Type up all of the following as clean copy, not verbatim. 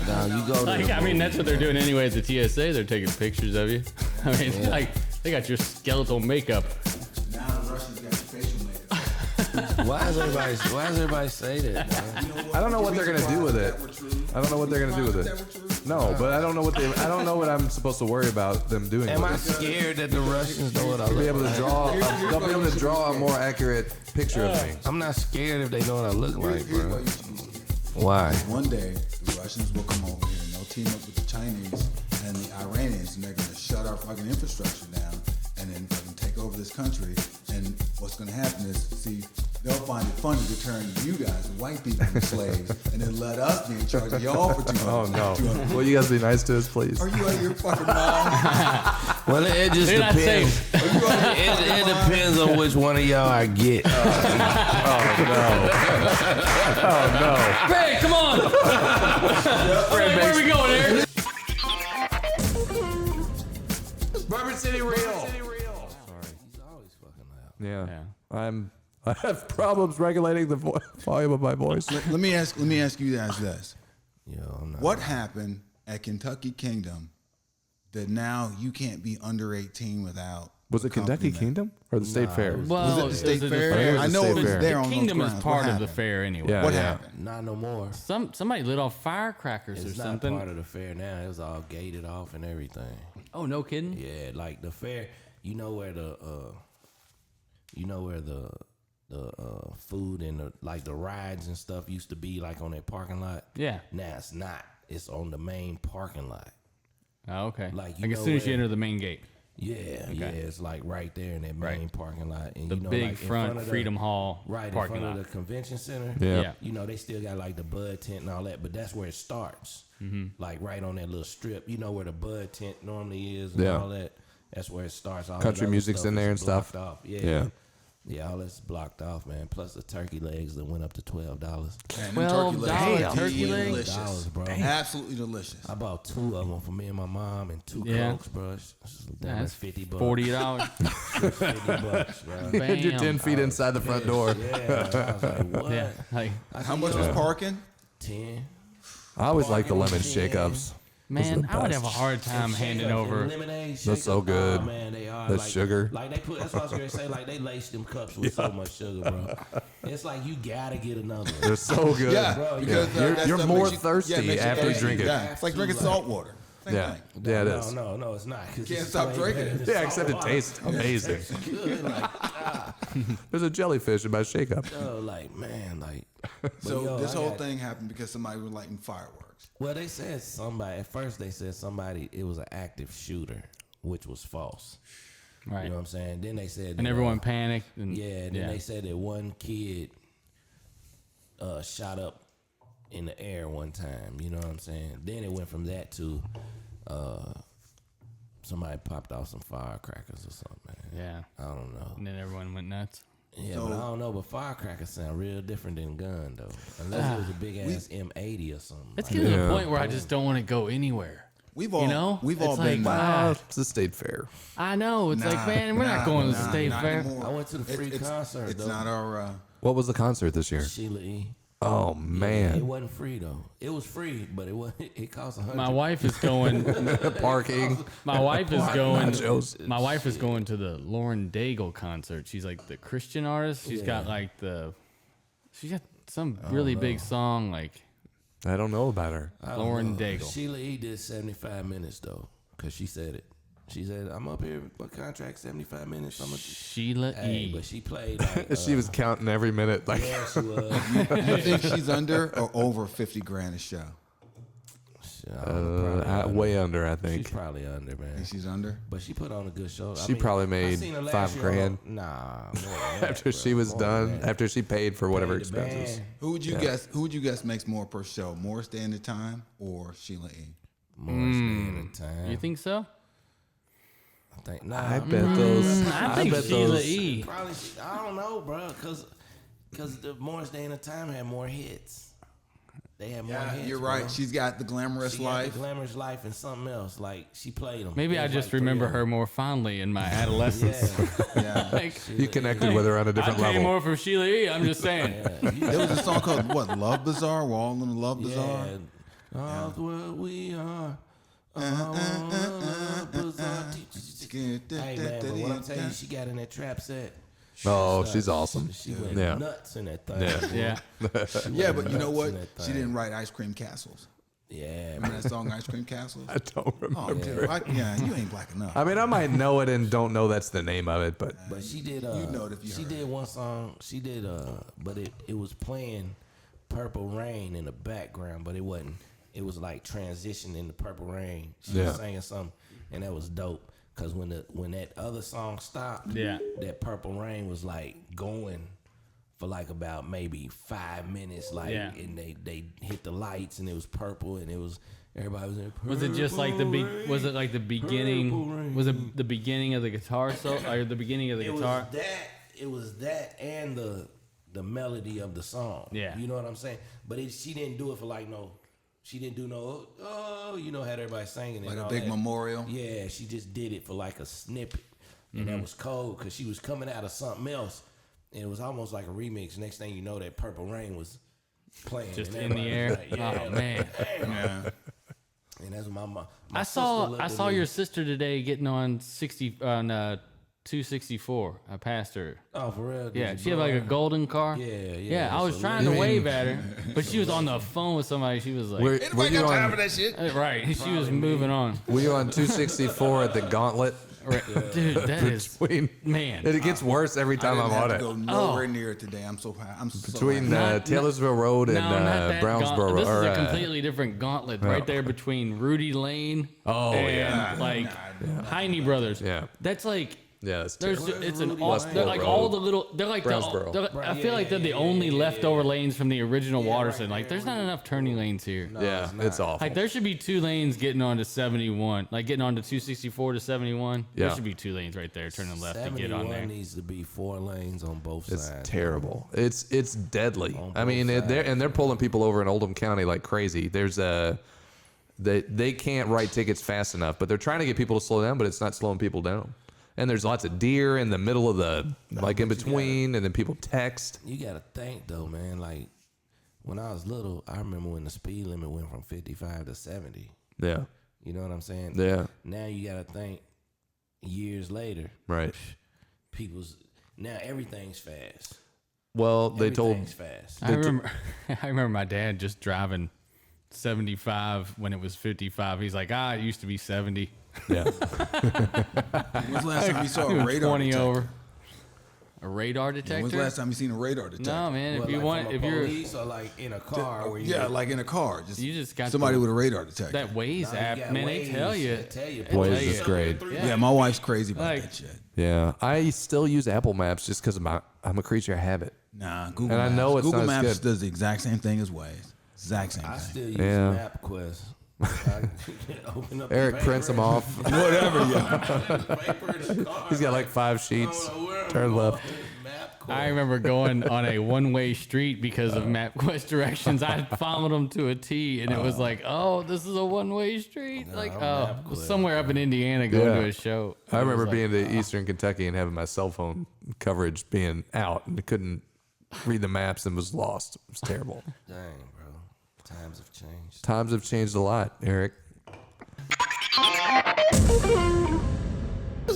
Now you go to Like, I mean, that's what they're doing anyway at the TSA. They're taking pictures of you. I mean, it's like, they got your skeletal makeup. Now the Russians got your facial makeup. Why does everybody say that, man? I don't know what they're gonna do with it. I don't know what they're gonna do with it. No, but I don't know what I'm supposed to worry about them doing. Am with I it. scared that the Russians know what I They'll be look able to like? draw. They'll be able to draw a more accurate picture of me. I'm not scared if they know what I look like, Here's bro. what you should do. Why? One day, the Russians will come over here and they'll team up with the Chinese and the Iranians, and they're going to shut our fucking infrastructure down and then fucking take over this country. And what's going to happen is, see, they'll find it funny to turn you guys, the white people, into slaves, and then let us be in charge of y'all for 200. Oh no! Will you guys be nice to us, please? Are you out of your fucking mind? Well, it just They're not depends. safe. It depends on which one of y'all I get. Oh no! Hey, come on! Where are we going, Aaron? Bourbon City Real. Sorry, he's always fucking loud. Yeah. I have problems regulating the volume of my voice. let me ask you guys this. Yo, I'm not. What happened at Kentucky Kingdom that now you can't be under 18 without? Was it Kentucky Kingdom or the State Fair? Well, Was it the State Fair? I think it was I the know State it was Fair. there the on kingdom those is grounds. part What of the happened? fair anyway. Yeah. What happened? Not no more. Somebody lit off firecrackers It's or not something. part of the fair now. It was all gated off and everything. Oh, no kidding? Yeah, like the fair. You know where the food and the rides and stuff used to be like on that parking lot. Yeah. Now it's not. It's on the main parking lot. Oh, okay. Like, Like you as know soon as you where- enter the main gate. Yeah, yeah. It's like right there in that main Right. parking lot. And The you know, big like in front of the- Freedom Hall right parking in front lot. of the convention center. Yeah. Yeah. You know, they still got like the Bud tent and all that, but that's where it starts. Like right on that little strip. You know where the Bud tent normally is and Yeah. all that. That's where it starts. All Country that other music's stuff in there is and stuff. blocked off. Yeah. Yeah. Yeah, all that's blocked off, man. Plus the turkey legs that went up to $12. Man, them $12 turkey are legs? delicious. $12, bro. Absolutely delicious. I bought 2 of them for me and my mom and 2 Yeah. Cokes, bro. That's $50. $40. $50, bro. And you're 10 feet inside the front door. Yeah, I was like, what? Yeah. Like, How much was parking? 10. I always like the lemon shake-ups. man, I would have a hard time handing over. They're so good. Oh, man, they are. The like, sugar. Like they put. That's what I was gonna say. Like they lace them cups with so much sugar, bro. It's like you gotta get another one. They're so good. Yeah, bro, because You're- that you're stuff more makes you- thirsty makes you after you thirsty. drink it. Yeah, it's like drinking salt water. Same Yeah. thing. Yeah, it is. No, it's not. Can't stop drinking it. Yeah, except it tastes amazing. Good, like, There's a jellyfish in my shake-up. like man, like. So yo, this I whole got- thing happened because somebody was lighting fireworks. Well, they said somebody. At first, they said somebody. It was an active shooter, which was false. Right. You know what I'm saying? Then they said. And that, everyone panicked. And, Yeah, then they said that one kid shot up in the air one time. You know what I'm saying? Then it went from that to somebody popped off some firecrackers or something. Man. Yeah. I don't know. And then everyone went nuts. Yeah, So- but I don't know. But firecrackers sound real different than gun though, unless it was a big ass M80 or something. It's like getting to Yeah. the point where I just don't want to go anywhere. We've all, You know? we've all It's been. like, Ah, it's a state fair. I know. It's like, Nah, man, we're not nah, going to nah, the state not fair. anymore. I went to the free concert, It's though. not our. What was the concert this year? Sheila E. Oh, It man. wasn't free though. It was free, but it was it cost $100. My wife is going. Parking. My wife is going. Nachos. My wife is going to the Lauren Daigle concert. She's like the Christian artist. She's got like she's got some really big song like I don't know about her. Lauren Daigle. Sheila E. did 75 minutes though, cause she said it. She said, "I'm up here with contract 75 minutes." I'm a Sheila hey, E. but she played. Like, She was counting every minute. Like, yeah, she was. You think she's under or over 50 grand a show? way under, I She's think. probably under, man. Think she's under? But she put on a good show. She probably made seen her last $5 year grand. Nah, more than that, After bro. she was More than done, that. after she paid for whatever Paid the expenses. band. Who would you guess? Who would you guess makes more per show? More Standard Time or Sheila E? More staying at time. You think so? I think nah. I bet those. I think bet Sheila those. E. Probably. I don't know, bro. Cause the Morris Day and the Time had more hits. They had more Yeah, hits. you're right. bro. She's got the glamorous She got life. the glamorous life and something else. Like she played them. Maybe I just remember her more fondly in my adolescence. Yeah. Yeah. Like, You connected with her on a I different pay level. more for Sheila E. I'm just saying. There was a song called what? Love Bazaar. We're all in the Love Bazaar. Yeah. All's what we are. Hey man, but what I'm telling you, she got in that trap set. Oh, she's awesome. She went nuts in that thing. Yeah. Yeah, but you know what? She didn't write Ice Cream Castles. Yeah, Remember that song, Ice Cream Castles? I don't remember. Oh, yeah, you ain't black enough. I mean, I might know it and don't know that's the name of it, but she did. You know it if you she heard did it. one song. She did. But it was playing Purple Rain in the background, but it wasn't. It was like transitioning to Purple Rain. She was singing something, and that was dope. Cause when that other song stopped, that Purple Rain was like going for like about maybe 5 minutes, like, and they hit the lights and it was purple and it was everybody was in. Was it just like was it like the beginning? Was it the beginning of the guitar or the beginning of the guitar? It was that and the melody of the song. Yeah, you know what I'm saying. But she didn't do it for like no. She didn't do no. Had everybody singing like and a big that. memorial. Yeah, she just did it for like a snippet, and that was cold because she was coming out of something else. And it was almost like a remix. Next thing you know, that Purple Rain was playing. Just in the air. Like, Oh, man. Yeah. And that's my I saw your sister today getting on 264. I passed her. Oh, for real? Yeah, she had like a golden car. Yeah. I was trying to wave at her, but she was on the phone with somebody. She was like, were Anybody you got time on? for that shit? right. She was moving on. Were you on 264 at the Gauntlet? Right. Dude, that is Between, man. and it gets worse every time I'm on I it. didn't have to go nowhere near it today. I'm so high. I'm so Between high. Taylorsville Road and No, not that Brownsboro. This is or, a completely different gauntlet right there between Rudy Lane and like Heine Brothers. Yeah. That's like Yeah, that's there's terrible. it's an Westport they're like Road. all the little they're like Brownsboro. I feel like they're the only leftover lanes from the original Waterston. Like there's not enough turning lanes here. Yeah, it's awful. Like there should be 2 lanes getting onto 71, like getting onto 264 to 71. Yeah. There should be 2 lanes right there turning left to get on there. 71 needs to be 4 lanes on both It's sides. terrible. It's deadly. On I mean, both they're pulling people over in Oldham County like crazy. There's they can't write tickets fast enough, but they're trying to get people to slow down, but it's not slowing people down. And there's lots of deer in the middle of like in between, and then people text. You gotta think though, man. Like when I was little, I remember when the speed limit went from 55 to 70. Yeah. You know what I'm saying? Yeah. Now you gotta think years later. Right. Now everything's fast. Well, they told Everything's fast. I remember my dad just driving 75 when it was 55. He's like, it used to be 70. yeah. When's the last time you saw a radar 20 detector? over. A radar detector? When's the last time you seen a radar detector? No, man. Well, if you like want, from a if you're police or like in a car, where you like in a car. You just got somebody the- with a radar detector. that Waze you app, got man, they Waze, tell you. they tell you. Waze is great. yeah, my wife's crazy about Like- that shit. Yeah. I still use Apple Maps just because I'm a creature of habit. Nah, Google And I Maps. know it's Google not as Maps good. does the exact same thing as Waze. Exact same I thing. still use Yeah. MapQuest. Open up Eric prints them off. Whatever, yeah. He's got like 5 sheets. Turn left. I remember going on a one-way street because of MapQuest directions. I followed them to a T, and it was like, this is a one-way street. Somewhere up in Indiana going to a show. I remember was being to Eastern Kentucky and having my cell phone coverage being out, and I couldn't read the maps and was lost. It was terrible. Dang, bro. Times have changed. Times have changed a lot, Eric.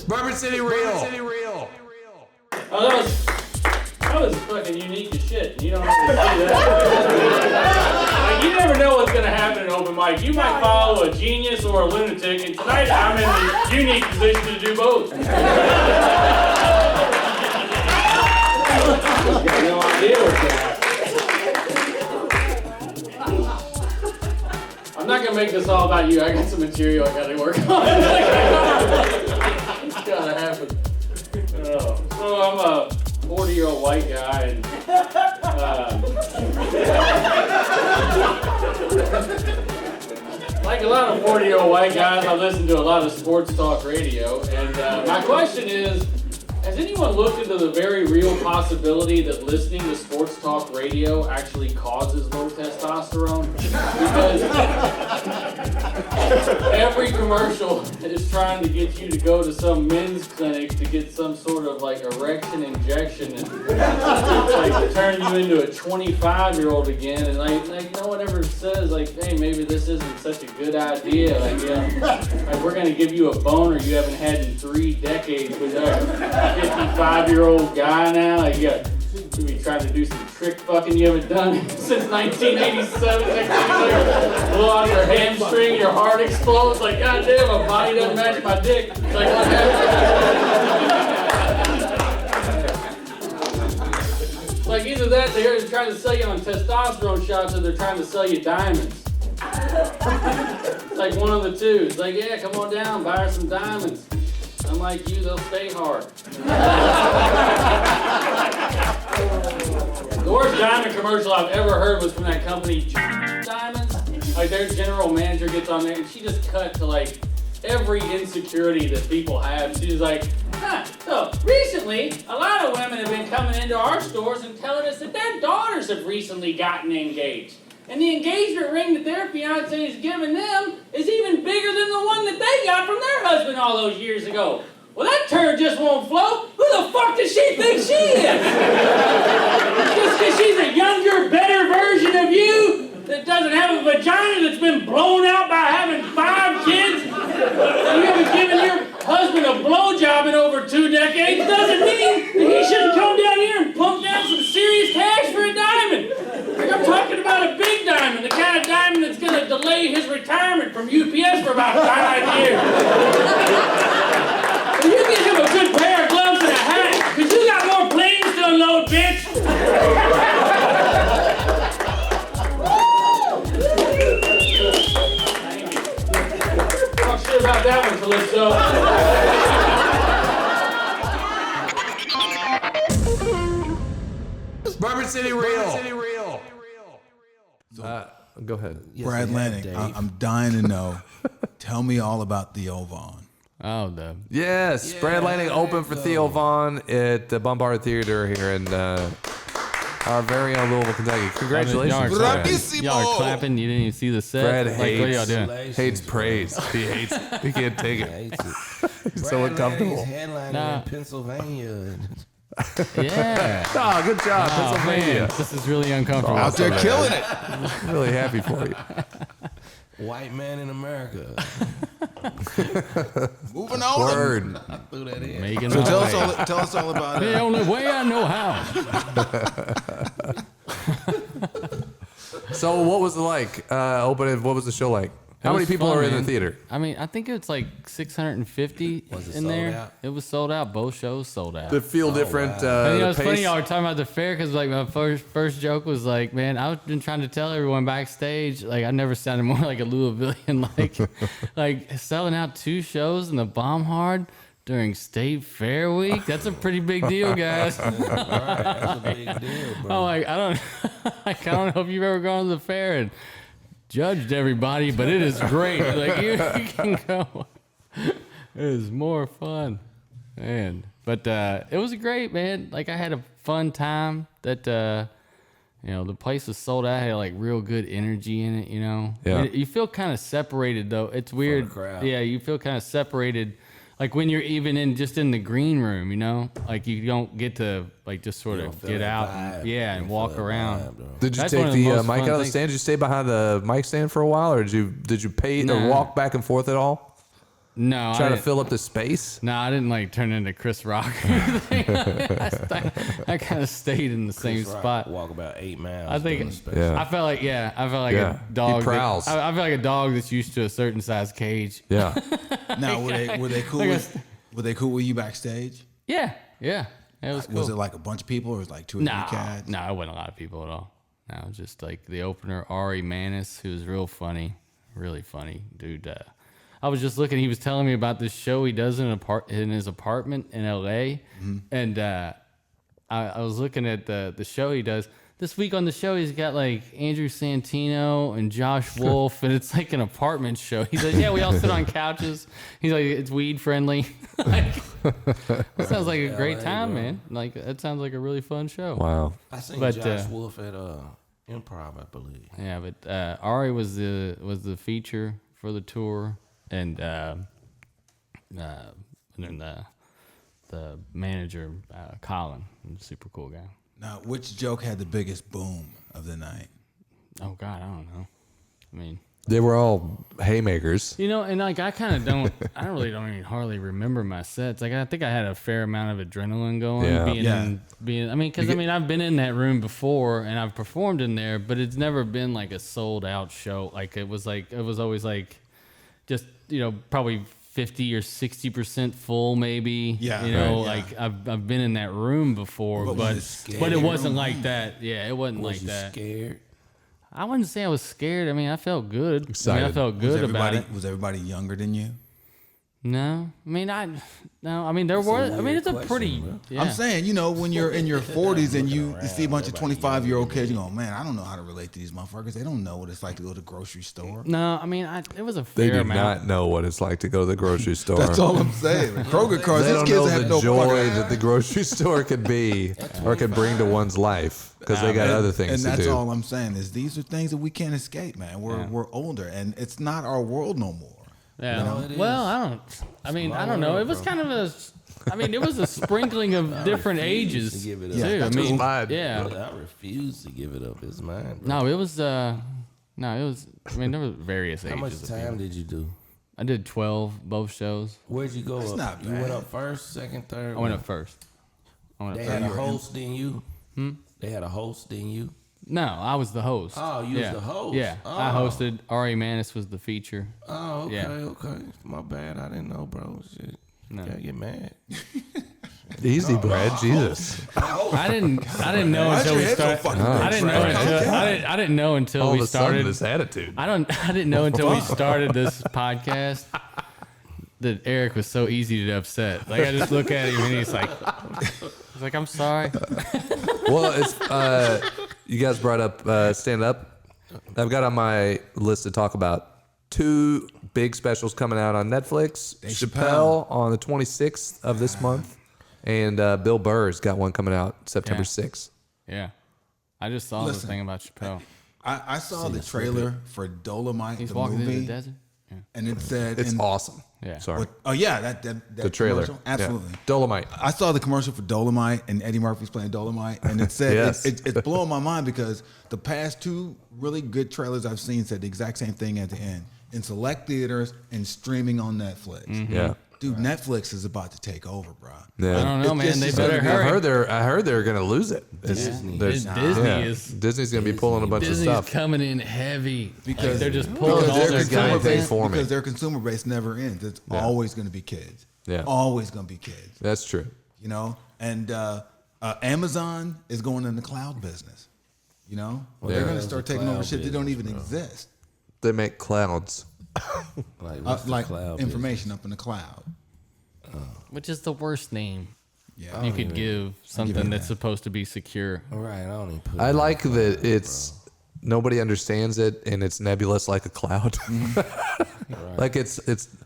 Bourbon City Real. Oh, that was fucking unique as shit. You don't have to do that. Like, you never know what's gonna happen in open mic. You might follow a genius or a lunatic, and tonight I'm in the unique position to do both. Got no idea what's gonna happen. I'm not gonna make this all about you. I got some material I gotta work on. It's gotta happen. So I'm a 40-year-old white guy, and like a lot of 40-year-old white guys, I listen to a lot of sports talk radio. And my question is, Has anyone looked into the very real possibility that listening to sports talk radio actually causes low testosterone? Because every commercial is trying to get you to go to some men's clinic to get some sort of like erection injection and like turn you into a 25-year-old again. And like no one ever says like, hey, maybe this isn't such a good idea. Like, like we're gonna give you a boner you haven't had in 3 decades with a 55-year-old guy now. Like you be trying to do some trick fucking you haven't done since 1987. Next thing you know, blow out your hamstring, your heart explodes. Like, goddamn, my body doesn't match my dick. Like, what happened? Like, either that, they're trying to sell you on testosterone shots, or they're trying to sell you diamonds. It's like one of the two. It's like, yeah, come on down, buy her some diamonds. Unlike you, they'll stay hard. The worst diamond commercial I've ever heard was from that company, Diamonds. Like their general manager gets on there and she just cut to like every insecurity that people have. She's like, so recently, a lot of women have been coming into our stores and telling us that their daughters have recently gotten engaged. And the engagement ring that their fiance is giving them is even bigger than the one that they got from their husband all those years ago. Well, that turd just won't flow. Who the fuck does she think she is? Just because she's a younger, better version of you that doesn't have a vagina that's been blown out by having 5 kids, and you haven't given your husband a blowjob in over 2 decades, doesn't mean that he shouldn't come down here and pump down some serious cash for a diamond. Like I'm talking about a big diamond, the kind of diamond that's going to delay his retirement from UPS for about 5 years. And you give him a good pair of gloves and a hat, because you got more planes to unload, bitch. Talk shit about that one, Calypso. Bourbon City Real. Go ahead. Yes, Brad they have, Lanning, Dave. I'm dying to know. Tell me all about Theo Vaughn. Oh, the Yes, Brad Lanning opened for Theo Vaughn at the Bombard Theater here in our very own Louisville, Kentucky. Congratulations, Y'all Brad. are clapping. You didn't even see the set. Brad Like, what are y'all hates, doing? hates praise. He hates it. He can't take it. He's so Brad uncomfortable. Lanning's headlining Nah. in Pennsylvania. Yeah. Oh, good job, Oh, Pennsylvania. man, this is really uncomfortable. Out there killing it. I'm really happy for you. White man in America. Moving on. Word. I threw that in. Making So my tell way. us all about The it. only way I know how. So, what was it like opening? What was the show like? How It many was people fun, are in the man. theater? I mean, I think it's like 650 Was it in sold there. out? It was sold out. Both shows sold out. They feel different. And, you know, it's the funny pace. y'all were talking about the fair because like my first joke was like, man, I've been trying to tell everyone backstage, like I never sounded more like a Louisvillian, like selling out 2 shows in the Bomb Hard during State Fair Week. That's a pretty big deal, guys. Right, that's a big deal, bro. I'm like, I don't know if you've ever gone to the fair and judged everybody, but it is great. Like you can go. It is more fun, man. But it was great, man. Like I had a fun time. That you know, the place was sold out. Had like real good energy in it. You know, Yeah. You feel kind of separated though. It's weird. crowd. Yeah, you feel kind of separated. Like when you're even in the green room, you know, like you don't get to like just sort You of don't feel get that out, vibe. and, You and don't walk feel that around. vibe, bro. Did you That's one take of the the most mic fun out of the things. stand? Did you stay behind the mic stand for a while, or did you pay or Nah. walk back and forth at all? No, Trying I to fill up the space? No, I didn't like turn into Chris Rock or anything. I kind of stayed in the same Chris Rock spot. Walk about 8 miles. I think- doing a special. Yeah. I felt like Yeah. a dog. He prowls. I feel like a dog that's used to a certain size cage. Yeah. Now, were they cool? Were they cool with you backstage? Yeah, it was cool. Was it like a bunch of people, or was it like 2 or 3 cats? No, it wasn't a lot of people at all. No, it was just like the opener, Ari Manis, who was real funny, really funny dude. I was just looking. He was telling me about this show he does in his apartment in L.A. And I was looking at the show he does. this week on the show, he's got like Andrew Santino and Josh Wolf, and it's like an apartment show. He says, yeah, we all sit on couches. He's like, it's weed friendly. Like, that sounds like a great time, man. Like, that sounds like a really fun show. Wow. I seen But, Josh Wolf at Improv, I believe. Yeah, but Ari was the feature for the tour, and then the manager, Colin, super cool guy. Now, which joke had the biggest boom of the night? Oh God, I don't know. I mean, They were all haymakers. you know, and like I kind of don't even hardly remember my sets. Like I think I had a fair amount of adrenaline going. Yeah. Being. I mean, because I've been in that room before and I've performed in there, but it's never been like a sold out show. Like it was always like just probably 50 or 60% full, maybe. Yeah, you know, right, like I've been in that room before, But but was it it scary? wasn't like that. Yeah, it wasn't Was like you that. scared? I wouldn't say I was scared. I mean, I felt good. I Excited. felt good about it. Was everybody younger than you? No, I mean, there were. I mean, it's a question, pretty. bro. Yeah. I'm saying, when you're in your 40s and you see a bunch of 25-year-old kids, you go, man, I don't know how to relate to these motherfuckers. They don't know what it's like to go to the grocery store. No, I mean, it was a They fair do amount. not know what it's like to go to the grocery store. That's all I'm saying. Kroger cars, They these don't kids know have the no joy fucking... that the grocery store could be or could bring to one's life because they got other things And to that's do. all I'm saying is these are things that we can't escape, man. We're older, and it's not our world no more. Yeah. No, it Well, is. I don't know. It was kind of it was a sprinkling of different refuse ages. to give it up. too. Yeah, I mean, mine. yeah. I refuse to give it up. It's mine. Bro. No, it was. No, it was. I mean, there were various ages. How much of time people. did you do? I did 12 both shows. Where'd you go? That's up? not You bad. went up first, second, third. I went up first. They had a host, didn't you? They had a host, didn't you? No, I was the host. Oh, you was yeah. the host. Yeah, I Oh. hosted. Ari Manis was the feature. Oh, okay, Yeah. okay. My bad. I didn't know, bro. Shit. No. Gotta get mad. Easy, Brad. Jesus. I didn't know Why's until your we head so started. fucking I big, didn't know Fred? until Calm down. I didn't know until All we of a sudden, started. this attitude. I didn't know until we started this podcast that Eric was so easy to upset. Like I just look at him and he's like, I'm sorry. Well, it's you guys brought up stand up. I've got on my list to talk about 2 big specials coming out on Netflix. Dave Chappelle on the 26th of this month, and Bill Burr's got one coming out September Yeah. 6th. Yeah, I just saw Listen, the thing about Chappelle. I saw the trailer for Dolomite, He's the walking movie, through the desert. Yeah. and it said... It's in- awesome. Yeah. Sorry. What, oh, yeah, that The trailer. commercial? Absolutely. Yeah. Dolomite. I saw the commercial for Dolomite, and Eddie Murphy's playing Dolomite, and it said Yes. it's blowing my mind because the past 2 really good trailers I've seen said the exact same thing at the end: in select theaters and streaming on Netflix. Yeah. Dude, Netflix is about to take over, bro. Yeah. I don't know, It- man. it's They just better gonna be- hurry. I heard they're going to lose it. Disney. There's- Disney yeah. is- Disney's going to be pulling a bunch Disney's of stuff. coming in heavy Because- like they're just pulling Because all their their consumer guys content. base, for me. because their consumer base never ends. It's always going to be kids. Yeah. Always going to be kids. That's true. You know, and Amazon is going in the cloud business. You know, they're Yeah. going to start taking over Cloud shit that don't business, even bro. exist, They make clouds. What's the like cloud information up in the cloud. Which is the worst name Yeah, you could give something you that's that. supposed to be secure. business? All right, I don't even put. I it in like the that cloud, it's nobody understands it and it's nebulous like a cloud. Like it's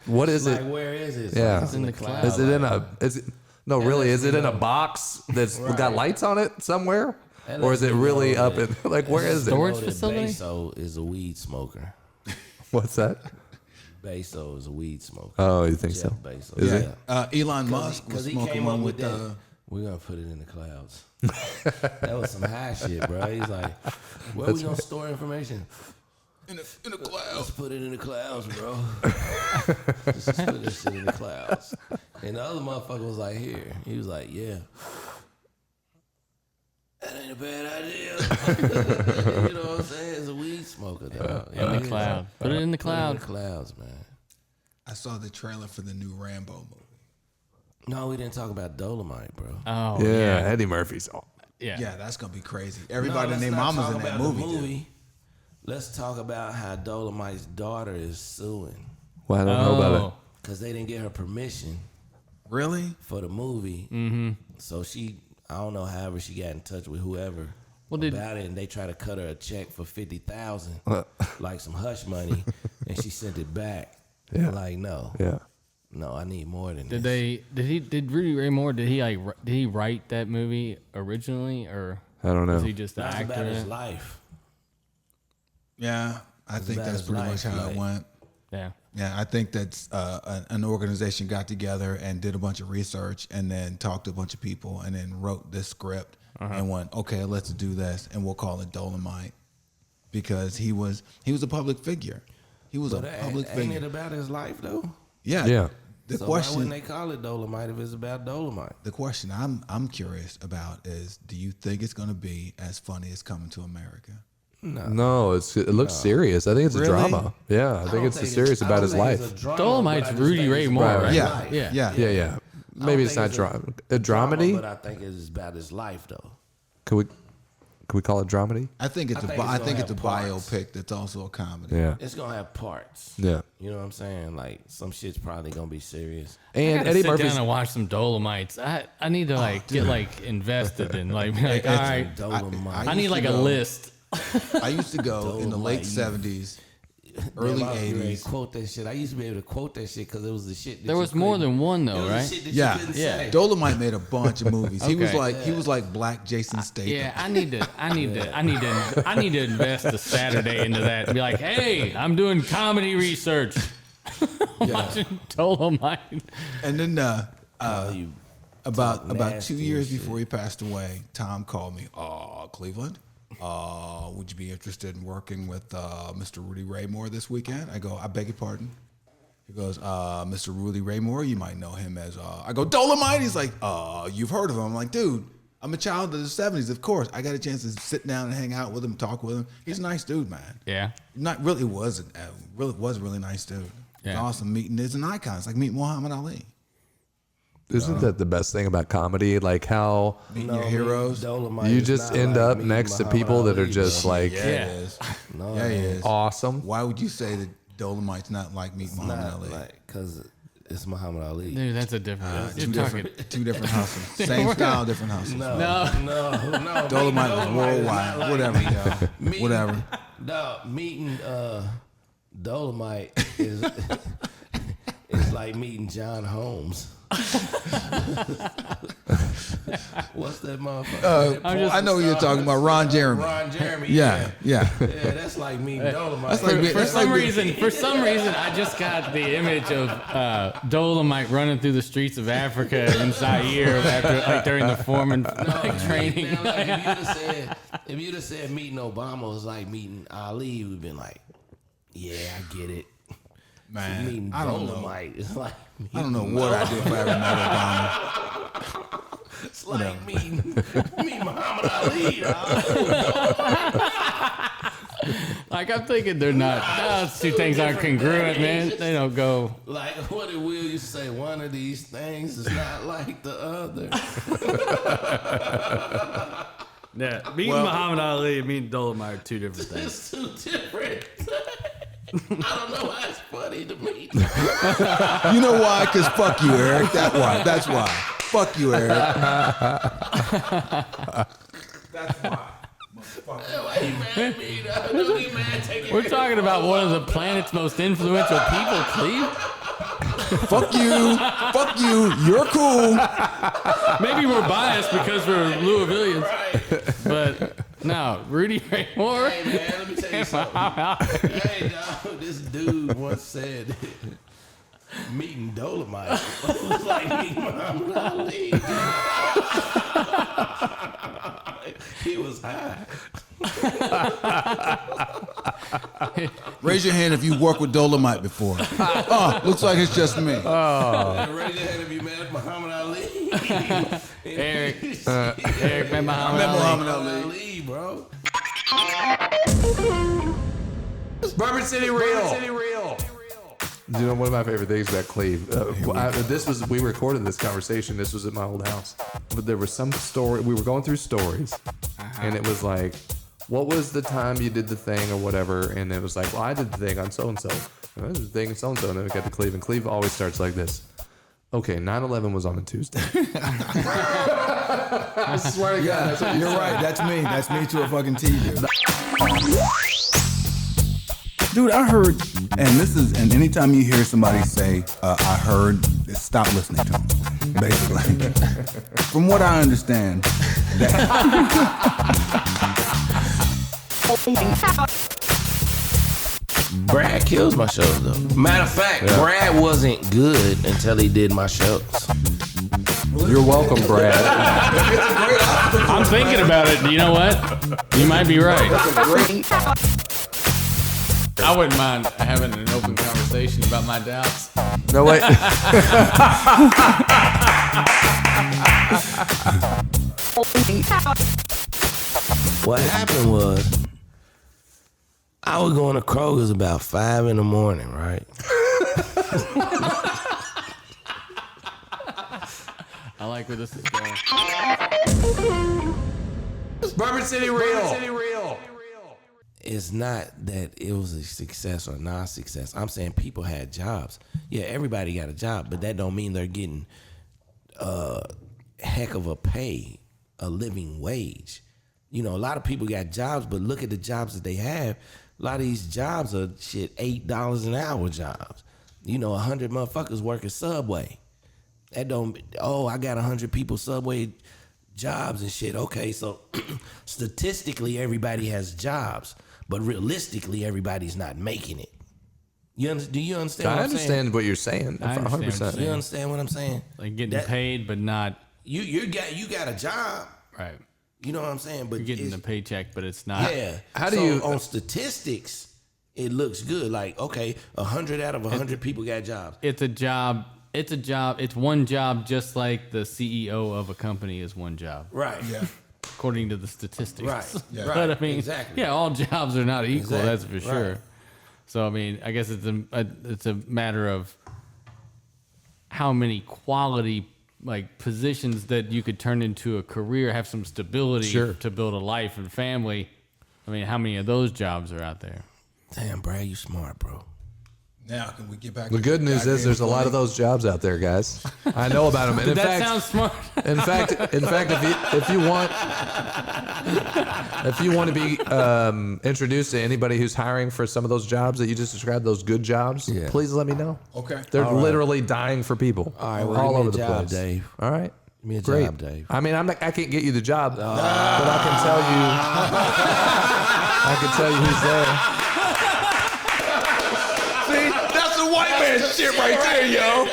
what is bro. it? Like, where is it? Yeah. It's in the cloud. Is it in a? Is it no? Really? Is it in a box that's got lights on it somewhere, That or is lets it me really know up that- in? Like where is it? Storage Know that facility? Bezos is a weed smoker. What's that? Bezos is a weed smoker. Oh, you think Jeff so? Bezos. Is yeah. it? Elon Musk was Because he smoking came up one with with that. We're gonna put it in the clouds. That was some high shit, bro. He's like, where we gonna store information? in the cloud. Let's put it in the clouds, bro. Let's just put this shit in the clouds. And the other motherfucker was like, here. He was like, yeah. That ain't a bad idea. You know what I'm saying? It's a weed smoker, dog. In the cloud. Put it in the Put it in cloud. the clouds, man. I saw the trailer for the new Rambo movie. No, we didn't talk about Dolomite, bro. Oh, Yeah, yeah. Eddie Murphy's. Yeah. Yeah, that's gonna be crazy. No, Everybody let's named not Mama's talk in that about the movie. dude. Let's talk about how Dolomite's daughter is suing Well, I don't know about it. because they didn't get her permission Really? for the movie. So I don't know, however she got in touch with whoever about it, and they try to cut her a check for $50,000, like some hush money, and she sent it back. Yeah. Like, no, Yeah. no, I need more than Did this. Did Rudy Ray Moore? Did he write that movie originally, or I don't know. was he just an That's actor? about in his it? life. Yeah, I think about that's his pretty life, much how like- it went. Yeah. Yeah, I think that's an organization got together and did a bunch of research and then talked to a bunch of people and then wrote this script and went, okay, let's do this and we'll call it Dolomite because he was a public figure. He was But a public ain't figure. it about his life though? Yeah. Yeah. The So why question wouldn't they call it Dolomite if it's about Dolomite? the question I'm curious about is, do you think it's going to be as funny as Coming to America? No, it looks serious. I think it's a Really? drama. Yeah, I think it's serious about his life. Dolomite's Rudy Ray Moore, right? Yeah. Yeah. Yeah. Yeah. Maybe it's not a dramedy. But I think it's about his life though. Could we call it dramedy? I think it's I think I it's think gonna it's a have parts. biopic that's also a comedy. Yeah. It's gonna have parts. Yeah. You know what I'm saying? Like some shit's probably gonna be serious. And Gotta Eddie sit Murphy's down and watch some Dolomites. I need to get like invested in like, be like all right. Dolomite. I need used like to a go- list. I used to go in the late Dolomite, 70s, early Damn, I was getting ready to 80s. quote that shit. I used to be able to quote that shit because it was the shit. That There you was more couldn't- than one it though, was the right? shit that Yeah. you couldn't Yeah. say. Dolomite made a bunch of movies. He was Okay. like Black Jason Statham. Yeah, I need to invest a Saturday into that and be like, hey, I'm doing comedy research. Watching Dolomite. And then You about nasty 2 years shit. before he passed away, Tom called me. Cleveland, would you be interested in working with Mr. Rudy Ray Moore this weekend? I go, I beg your pardon. He goes, Mr. Rudy Ray Moore, you might know him as. I go, Dolomite. He's like, you've heard of him. I'm like, dude, I'm a child of the '70s. Of course, I got a chance to sit down and hang out with him, talk with him. He's a nice dude, man. Yeah. Not really was a really nice dude. It's Yeah. awesome meeting. It's an icon. It's like meeting Muhammad Ali. Isn't that the best thing about comedy? Like how Meeting your heroes. Dolomite you is just not end like up meeting next to Muhammad people that are Ali, just bro. like Yeah, Yeah. it is. No, Yeah, he is. awesome. Why would you say that Dolomite's not like meeting Muhammad not Ali? like because it's Muhammad Ali. Dude, that's a different. Two you're talking. different hustles. Same style, different hustles. No. Dolomite was worldwide. Like Whatever, y'all. Whatever. No, meeting Dolomite is it's like meeting John Holmes. What's that motherfucker? I know what you're talking about. Ron Jeremy. Ron Jeremy. Yeah. Yeah, that's like meeting Dolomite. That's like For some reason, I just got the image of Dolomite running through the streets of Africa in Zaire after, like during the Foreman training. Man, like, if you'd have said meeting Obama was like meeting Ali, we'd been like, yeah, I get it. Man, Meeting I don't know. Dolomite is like I don't know what I did for having met Obama. it's like meeting Muhammad Ali. Like I'm thinking they're not. Those two things aren't congruent, man. They don't go. Like what did Will used to say? One of these things is not like the other. Yeah, meeting Muhammad Ali and meeting Dolomite are two different things. It's too different. I don't know why it's funny to me. You know why? Because fuck you, Eric. That's why. Fuck you, Eric. That's why. Why you mad at me? Don't get mad. Take it. We're talking about one of the planet's most influential people, Cleve. Fuck you. Fuck you. You're cool. Maybe we're biased because we're Louisvillians, Right. but no, Rudy Ray Moore. Hey man, let me tell you something. Hey dog, this dude once said meeting Dolomite was like meeting Muhammad Ali. He was high. Raise your hand if you worked with Dolomite before. Looks like it's just me. Raise your hand if you met Muhammad Ali. Eric met Muhammad Met Ali. Muhammad Muhammad Ali. Ali, bro. Bourbon City Real. You know, one of my favorite things about Cleve. We recorded this conversation. This was at my old house, but there was some story. We were going through stories, and it was like, what was the time you did the thing or whatever? And it was like, well, I did the thing on so and so. I did the thing on so and so, and then we got to Cleve, and Cleve always starts like this. Okay, 9/11 was on a Tuesday. I swear to God, that's what You're right. That's me. That's me to a fucking T, dude. I heard, and anytime you hear somebody say, I heard, stop listening to them, basically. From what I understand, Brad kills my shows though. Matter of fact, Brad wasn't good until he did my shows. You're welcome, Brad. I'm thinking about it. You know what? You might be right. I wouldn't mind having an open conversation about my doubts. No, wait. What happened was, I was going to Kroger's about 5 in the morning, right? I like where this is going. Bourbon City Real. It's not that it was a success or non-success. I'm saying people had jobs. Yeah, everybody got a job, but that don't mean they're getting heck of a pay, a living wage. You know, a lot of people got jobs, but look at the jobs that they have. A lot of these jobs are shit $8 an hour jobs. You know, 100 motherfuckers work at Subway. That don't. Oh, I got 100 people Subway jobs and shit. Okay, so statistically everybody has jobs, but realistically everybody's not making it. Do you understand? I what understand what you're saying. I understand what you're 100%. saying. You understand what I'm saying? Like getting paid, but not You got a job. right. You know what I'm saying? But You're getting the paycheck, but it's not. yeah. How do So you- on statistics? It looks good. Like, okay, 100 out of 100 people got jobs. It's a job. It's a job. It's one job, just like the CEO of a company is one job, Right. yeah. according to the statistics. Right. Yeah. But I mean, Exactly. yeah, all jobs are not equal. Exactly. That's for sure. Right. So I mean, I guess it's a matter of how many quality like positions that you could turn into a career, have some stability Sure. to build a life and family. I mean, how many of those jobs are out there? Damn, Brad, you smart, bro. Now, can we get back? The good news is there's a lot of those jobs out there, guys. I know about them. And in That fact, sounds smart. in fact, if you want to be introduced to anybody who's hiring for some of those jobs that you just described, those good jobs, Yeah. please let me know. Okay. They're literally dying for people. All right, well, all give me over a the job, place. Dave. All right. Give me a Great. job, Dave. I mean, I can't get you the job, but I can tell you who's there. See, that's the white man shit right there, yo.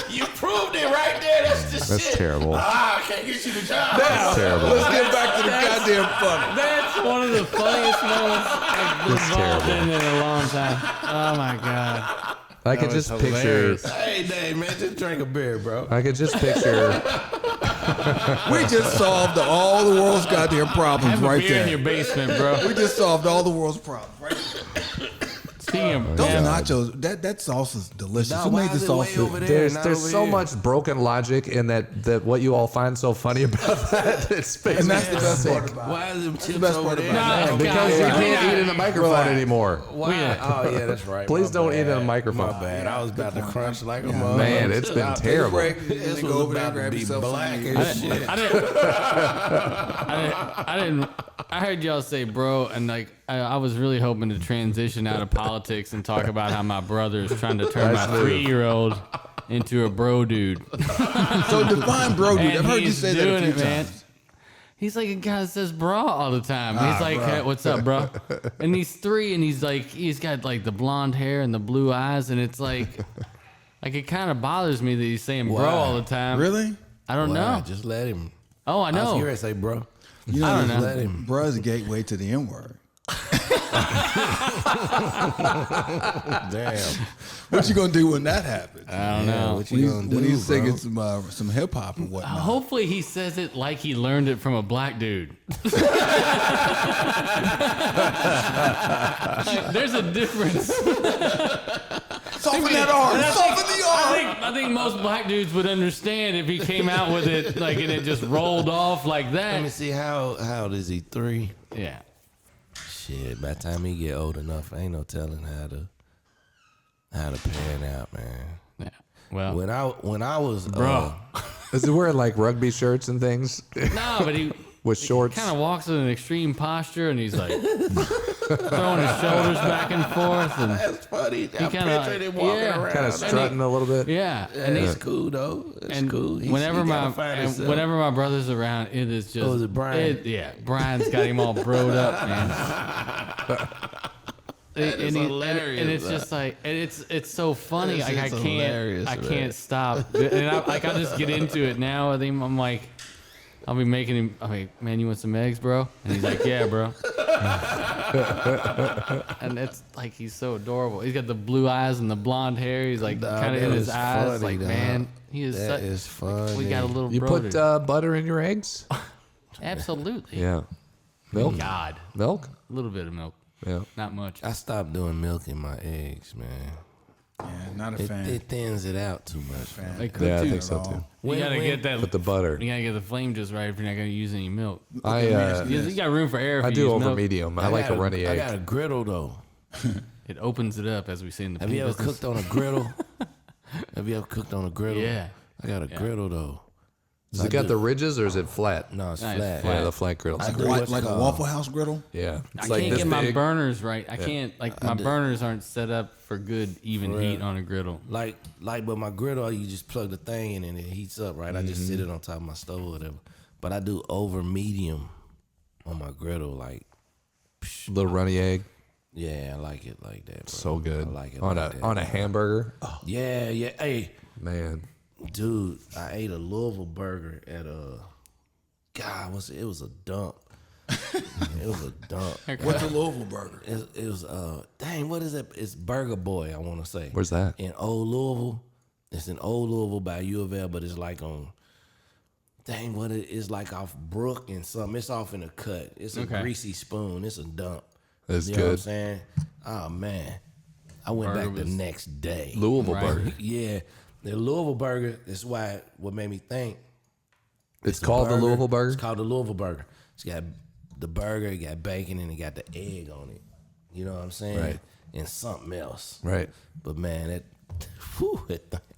You proved it right there. That's the shit. That's terrible. I can't get you the job. That's terrible. Let's get back to the goddamn fun. That's one of the funniest moments I've been That's involved terrible. in a long time. Oh my god. I could was just picture. hilarious. Hey, Dave, man, just drink a beer, bro. I could just picture. We just solved all the world's goddamn problems Have a right beer in your there. basement, bro. We just solved all the world's problems right there. Speaking Those yeah. nachos, that sauce is delicious. Now, Who why made the is it sauce? way over there? There's not there's over so here? much broken logic in that what you all find so funny about that. It's And that's the best sick. part about it. Why is them chips best over part there? about it. No, Because okay. you Yeah. can't eat in the microphone anymore. Why? Oh, yeah, that's right. Please My don't eat in bad. a microphone. My bad. I was about to crunch like a mother. Man, it's been terrible. Break, and This then was go over there about and grab to be yourself black something. as shit. I heard y'all say bro, and like I was really hoping to transition out of politics and talk about how my brother is trying to turn my 3-year-old into a bro dude. So define bro, dude. And I've heard you he's say that a doing few it, man. times. He's like a guy that says bra all the time. He's like, bro. hey, what's up, bro? And he's 3, and he's like, he's got like the blonde hair and the blue eyes, and it's like it kind of bothers me that he's saying bro Why? all the time. Really? I don't Why? know. Just let him. Oh, I I was know. here to say, bro. You know, I don't know. Let him. Bruh's a gateway to the N word. Damn. What you gonna do when that happens? I don't know. What you gonna do, When he's bro? singing some hip hop and whatnot. Hopefully he says it like he learned it from a black dude. There's a difference. Soften that arm. Soften the arm. I think most black dudes would understand if he came out with it like and it just rolled off like Let me that. see, how old is he? 3? Yeah. Shit, by the time he get old enough, ain't no telling how to pan out, man. Yeah. Well, When I was bro. Is he wearing like rugby shirts and things? No, but he With shorts? kind of walks in an extreme posture, and he's like throwing his shoulders back and forth, and That's funny. I kinda- pictured him walking yeah. around. Kind of strutting a little bit. yeah, And he's cool though. It's and cool. whenever gotta my find and himself. whenever my brother's around, it is just Oh, is it Brian? yeah, Brian's got him all broed up, man. is hilarious, and it's man. just like, and it's so funny. That Like I shit's can't, hilarious, I man. can't stop. And I just get into it now with him. I'm like, I'll be making him. I'm like, man, you want some eggs, bro? And he's like, yeah, bro. And it's like he's so adorable. He's got the blue eyes and the blonde hair. He's like Dog, kind of that in his is eyes. funny, Like dog. man, he is. That such, is funny. We got a little. You brother. put butter in your eggs? Absolutely. Yeah. Milk? God, Milk? a little bit of milk, Yeah. not much. I stopped doing milk in my eggs, man. Yeah, not a fan. It thins it out too much. fan. They cook Yeah, I too. think so too. You gotta get that. With the butter. You gotta get the flame just right if you're not gonna use any milk. I You got room for air. If I you do use over milk. medium. I like a runny I egg. got a griddle though. It opens it up, as we say in the Have pig you ever business. cooked on a griddle? Have you ever cooked on a griddle? Yeah. I got a griddle though. Does it got the ridges or is it flat? No, it's No, it's flat. flat. Yeah, the flat griddle. I do Like, what's like a called- Waffle House griddle? Yeah. I It's like can't this get my big. burners right. I can't like my do. burners aren't set up for good even For heat real. on a griddle. Like, but my griddle, you just plug the thing in and it heats up, right? I just sit it on top of my stove or whatever. But I do over medium on my griddle, like, Little runny egg. yeah, I like it like that, bro. So good. I like it on like a that. on a hamburger. Oh, Yeah, yeah. Hey, man. dude, I ate a Louisville burger at God, it was a dump. It was a dump. What's a Louisville burger? It was dang, what is it? It's Burger Boy, I want to say. Where's that? In Old Louisville. It's in Old Louisville by U of L, but it's like on. Dang, what it is like off Brook and something. It's off in a cut. It's a Okay. greasy spoon. It's a dump. That's You know what I'm good. saying? Oh man, I went Burger back the was- next day. Louisville Right. burger. Yeah, the Louisville burger. That's why what made me think. It's called the burger. Louisville burger. It's called the Louisville burger. It's got the burger, it got bacon, and it got the egg on it. You know what I'm saying? Right. And something else. Right. But man,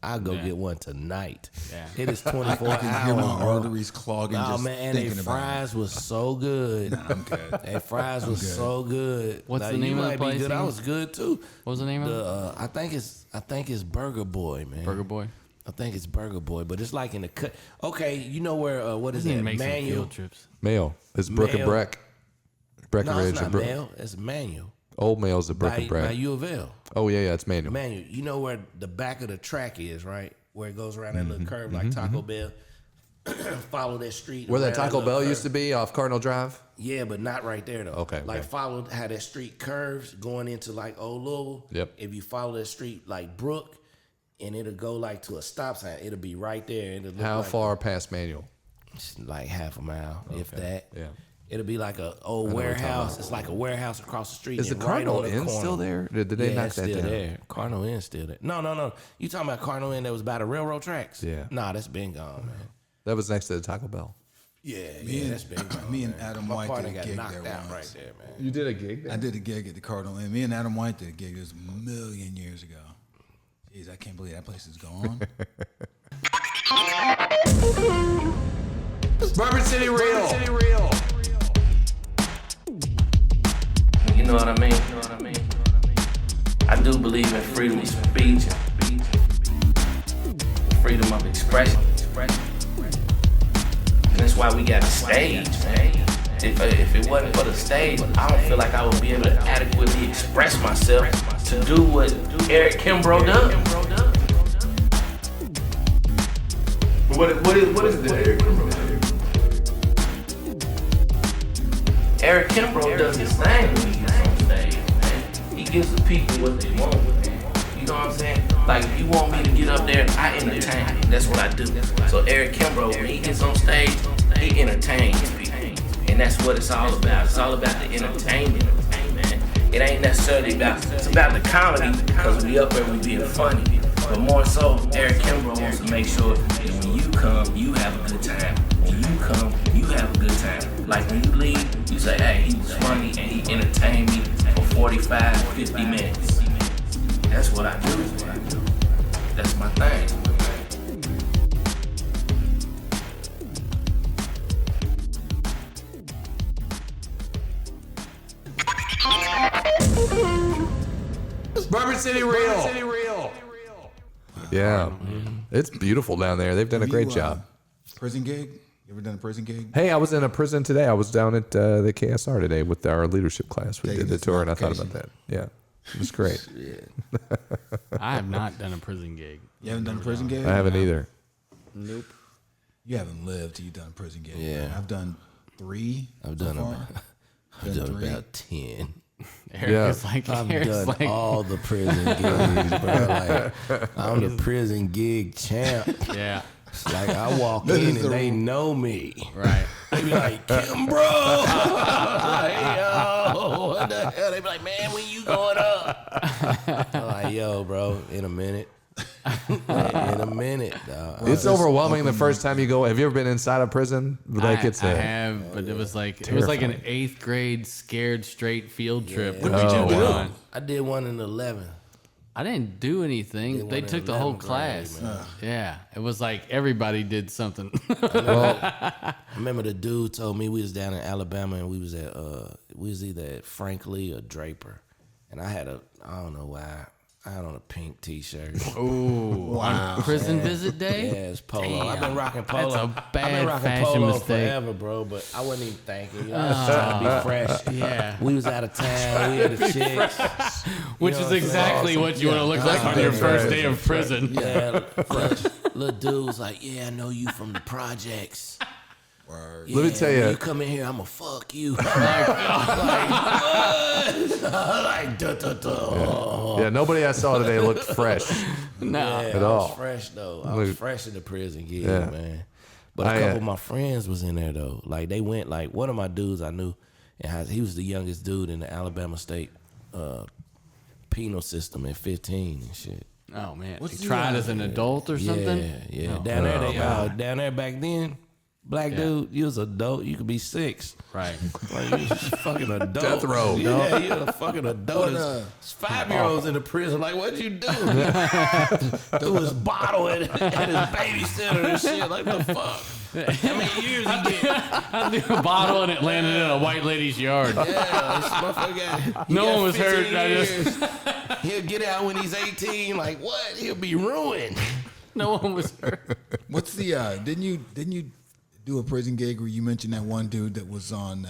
I'll go get one tonight. Yeah. It is 24 I can hear my hours. bro. arteries clogging Oh just man, and thinking their about it. fries was so good. I'm good. Their fries was so good. What's Like, the name you of the might be place good. I again? was good too. What was the name of it? I think it's Burger Boy, man. Burger Boy. I think it's Burger Boy, but it's like in the cut. Okay, you know where? What is We need to that? make some Manual. field trips. Mayo. It's Brook and Mayo. Breck. No, Breckenridge it's and not Brook. Manual. It's Manual. Old Mayo's at Brook By and Breck. U of L. Oh yeah, it's manual. Manual. You know where the back of the track is, right? Where it goes around that little curve like Taco Bell. Follow that street. Where that around Taco little Bell curve. used to be off Cardinal Drive. Yeah, but not right there though. Okay, Like okay. follow how that street curves going into like Old Louisville. Yep. If you follow that street like Brook, and it'll go like to a stop sign. It'll be right there. It'll look How like far past manual? Like half a mile, if that. Yeah. It'll be like a old what you're talking warehouse. about. It's like a warehouse across the street. Is the and Cardinal right on the Inn corner. still there? Did they Yeah, knock it's that still down? there. Cardinal Inn still there. No. You talking about Cardinal Inn that was by the railroad tracks? Yeah. Nah, that's been gone, man. That was next to the Taco Bell. Yeah, and- that's been gone. me and man. Adam My White partner did a got gig knocked there out once. right there, man. You did a gig there? I did a gig at the Cardinal Inn. Me and Adam White did a gig. It was a million years ago. Jeez, I can't believe that place is gone. Bourbon City Real. You know what I mean? I do believe in freedom of speech and freedom of expression. And that's why we got a stage, man. If it wasn't for the stage, I don't feel like I would be able to adequately express myself to do what Eric Kimbrough does. What is the Eric Kimbrough? Eric Kimbrough does his thing when he gets on stage, man. He gives the people what they want, man. You know what I'm saying? Like, if you want me to get up there, I entertain. That's what I do. So Eric Kimbrough, when he gets on stage, he entertains people. And that's what it's all about. It's all about the entertainment, man. It ain't necessarily about, it's about the comedy, because we up there, we being funny. But more so, Eric Kimbrough wants to make sure that when you come, you have a good time. When you come, you have a good time. Like when you leave, you say, hey, he was funny and he entertained me for 45, 50 minutes. That's what I do. That's my thing. City Real. Yeah, it's beautiful down there. They've done a great job. Prison gig? You ever done a prison gig? Hey, I was in a prison today. I was down at the KSR today with our leadership class. We Taking did the this tour, and I thought application. about that. Yeah, it was great. I have not done a prison gig. You haven't done a prison gig? I haven't either. Nope. You haven't lived till you've done a prison gig. Yeah. I've done 3. I've so done far. about, I've done about 10. Eric Yeah. is like, I've Eric's done like, all the prison gigs, bro. Like, I'm the prison gig champ. yeah, It's like I walk This in is and the- they know me. right. They be like, Kim, bro. Like, yo, what the hell? They be like, man, when you going up? I'm like, yo, bro, in a minute. In a minute, dog. It's overwhelming the first time you go. Have you ever been inside a prison? Like I, it's I a have, but it was like an 8th grade scared straight field trip. What that did we you did do? on. I did one in 11. I didn't do anything. Did They one in took the whole 11th grade, class. man. Yeah, it was like everybody did something. I remember the dude told me we was down in Alabama and we was either at Franklin or Draper, and I don't know why. I had on a pink T-shirt. Ooh, on prison visit day. Yeah, it's polo. Damn. I've been rocking polo. That's a I've bad been rocking fashion polo mistake. forever, bro. But I wasn't even thinking. You know, I was trying to be fresh. Yeah. We was out of town. We had the chicks. Which know is what I'm exactly saying? what you want to look like on your first day of prison. Yeah, little dude was like, "Yeah, I know you from the projects." Word. Yeah, Let me tell when you. you come in here, I'ma fuck you. like what? Like duh, duh, duh. yeah. Nobody I saw today looked fresh. No. Yeah, At I all. was fresh though. I was Look- fresh in the prison gig, Yeah. man. But a couple of my friends was in there though. Like they went. Like one of my dudes I knew, and he was the youngest dude in the Alabama State penal system at 15 and shit. Oh man, What's he the, tried as an adult or something. Yeah. Oh, Down there, man. down there back then, black dude, you was adult. You could be 6. Right. Like you was a fucking adult. Death row, Yeah, you're a fucking adult. It's 5-year-olds in the prison. Like, what'd you do? Threw his bottle at his babysitter and shit. Like, the fuck? How many years he get? I threw a bottle and it landed in a white lady's yard. Yeah, this motherfucker got, No got one was hurt, 15 I just- years. He'll get out when he's 18. Like, what? He'll be ruined. No one was hurt. What's the didn't you do a prison gig where you mentioned that one dude that was on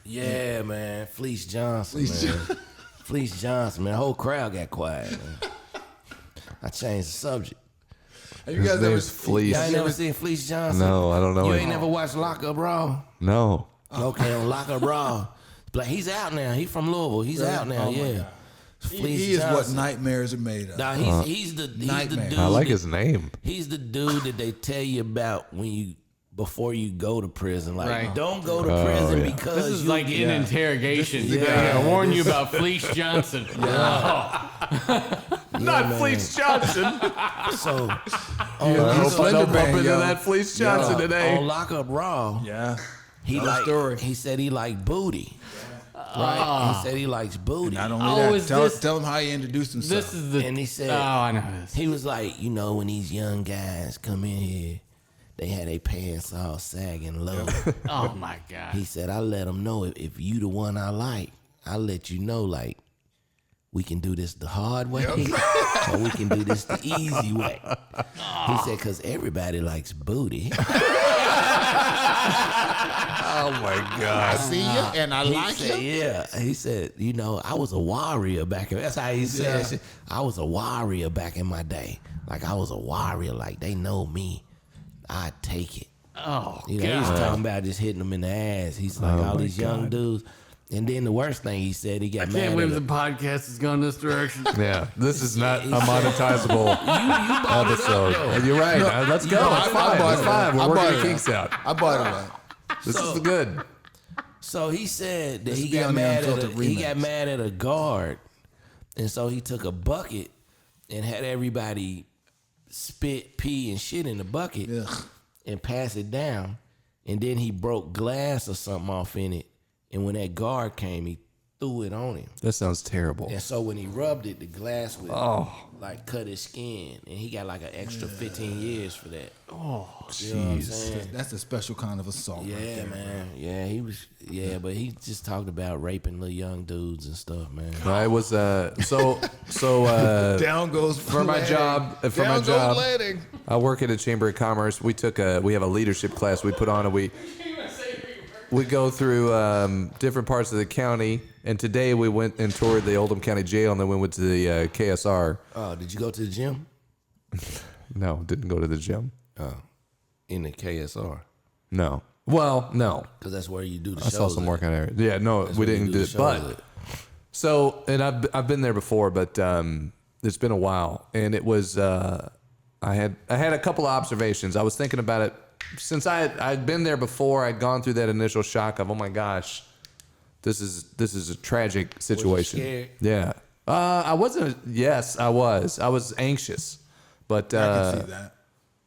Yeah, man. Fleece Johnson, Fleece man. Fleece Johnson, man. The whole crowd got quiet, man. I changed the subject. Have you His guys ever name's Fleece. Y'all ain't never seen Fleece Johnson? No, I don't know You him. ain't never watched Lock Up Raw? No. Okay, on Lock Up Raw. Like, he's out now. He's from Louisville. He's out now, Oh, my yeah. God. Fleece He is what Johnson. nightmares are made of. Nah, he's the Nightmare. dude. I like that- his name. He's the dude that they tell you about before you go to prison. Like, Right. don't go to prison yeah. because This is you'll like get- in interrogation. Yeah. I warn you about Fleece Johnson. Not Fleece Johnson. So, I hope I don't bump into that Fleece Johnson today. on Lock Up Raw, Yeah. he Tell the story. he said he liked booty. Right? He said he likes booty. Not only Oh, that, is tell this- him how he introduced himself. This is the. And he said- Oh, I know this. He was like, you know, when these young guys come in here, they had their pants all sagging low. Oh my God. He said, I let them know if you the one I like, I let you know, like, we can do this the hard way or we can do this the easy way. He said, because everybody likes booty. Oh my God. see you and I He said, yeah. He said, you know, I was a warrior back in, that's how he said it. I was a warrior back in my day. Like, I was a warrior. Like, they know me. I take it. Oh You know, he's God. talking about just hitting them in the ass. He's like, all these young dudes. And then the worst thing he said, he got mad Can't at believe the him. podcast has gone this direction. Yeah, this is not a monetizable episode. though. You're right. Let's go. It's fine. bought It's it. fine. I We're bought working it. the kinks out. I bought it right. This is good. So he said that This he be got on the mad at Unfiltered he remix. got mad at a guard, and so he took a bucket and had everybody spit, pee, and shit in the bucket Ugh. and pass it down, and then he broke glass or something off in it, and when that guard came, he threw it on him. That sounds terrible. And so when he rubbed it, the glass would like cut his skin, and he got like an extra 15 years for that. Oh, You know what I'm jeez. saying? That's a special kind of assault. Yeah, right there, man. Yeah, he was. Yeah, but he just talked about raping little young dudes and stuff, man. I was so Down goes for my Lanning. job. For Down my goes job, Lanning. I work at a chamber of commerce. We have a leadership class we put on, and we go through different parts of the county. And today we went and toured the Oldham County Jail, and then we went to the KSR. Oh, did you go to the gym? No, didn't go to the gym. In the KSR? No. Well, no. Because that's where you do the I shows. saw some at. workout area. Yeah, no, That's we where you didn't do do the it. But shows at. so, and I've been there before, but it's been a while, and it was I had a couple of observations. I was thinking about it since I'd been there before. I'd gone through that initial shock of, oh my gosh, this is a tragic situation. scared? Yeah. I wasn't. Yes, I was. I was anxious, but I can see that.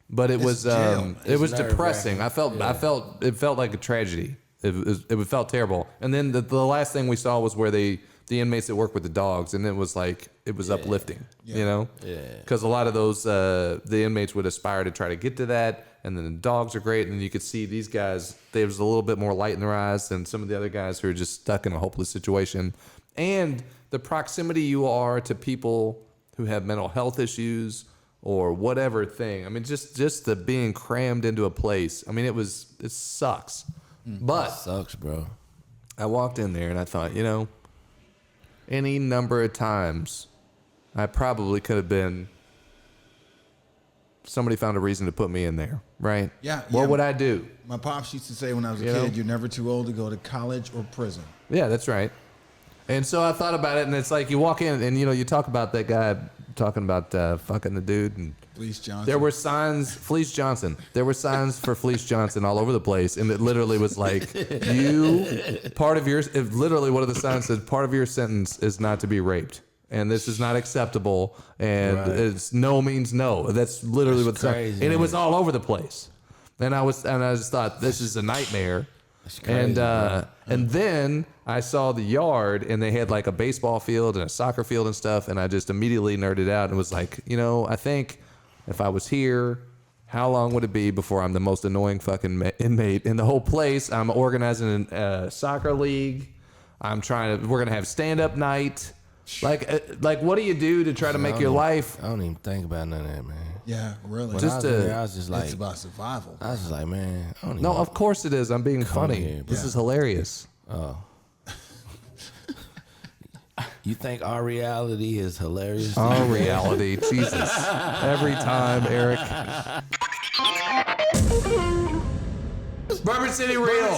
but it It's was jail. it was It's depressing. nerve-wracking. It felt like a tragedy. It felt terrible. And then the last thing we saw was where the inmates that work with the dogs, and it was uplifting, you know? Yeah. Because a lot of those the inmates would aspire to try to get to that, and then the dogs are great, and then you could see these guys. There was a little bit more light in their eyes than some of the other guys who are just stuck in a hopeless situation. And the proximity you are to people who have mental health issues or whatever thing. I mean, just the being crammed into a place. I mean, it sucks. But Sucks, bro. I walked in there and I thought, any number of times I probably could have been, somebody found a reason to put me in there, right? Yeah, What yeah. would I do? My pops used to say when I was a You kid, know? you're never too old to go to college or prison. Yeah, that's right. And so I thought about it, and it's like you walk in and, you talk about that guy talking about fucking the dude, and Fleece Johnson. there were signs, Fleece Johnson. There were signs for Fleece Johnson all over the place, and it literally was like, literally one of the signs said, part of your sentence is not to be raped, and this is not acceptable, and Right. it's no means no. That's literally what the sign, crazy, and it man. was all over the place, and I just thought, this is a nightmare. crazy, And then I saw the yard, and they had like a baseball field and a soccer field and stuff, and I just immediately nerded out and was like, I think if I was here, how long would it be before I'm the most annoying fucking inmate in the whole place? I'm organizing a soccer league. We're gonna have stand-up night. Like what do you do to try to make your life? I don't even think about none of that, man. Yeah, really. When Just I was to- there, I was just like, It's about survival. I was just like, man, I don't even No, of course it is. I'm being funny. here, This bro. is hilarious. You think our reality is hilarious? Our reality, Jesus. Every time, Eric. Bourbon City Real.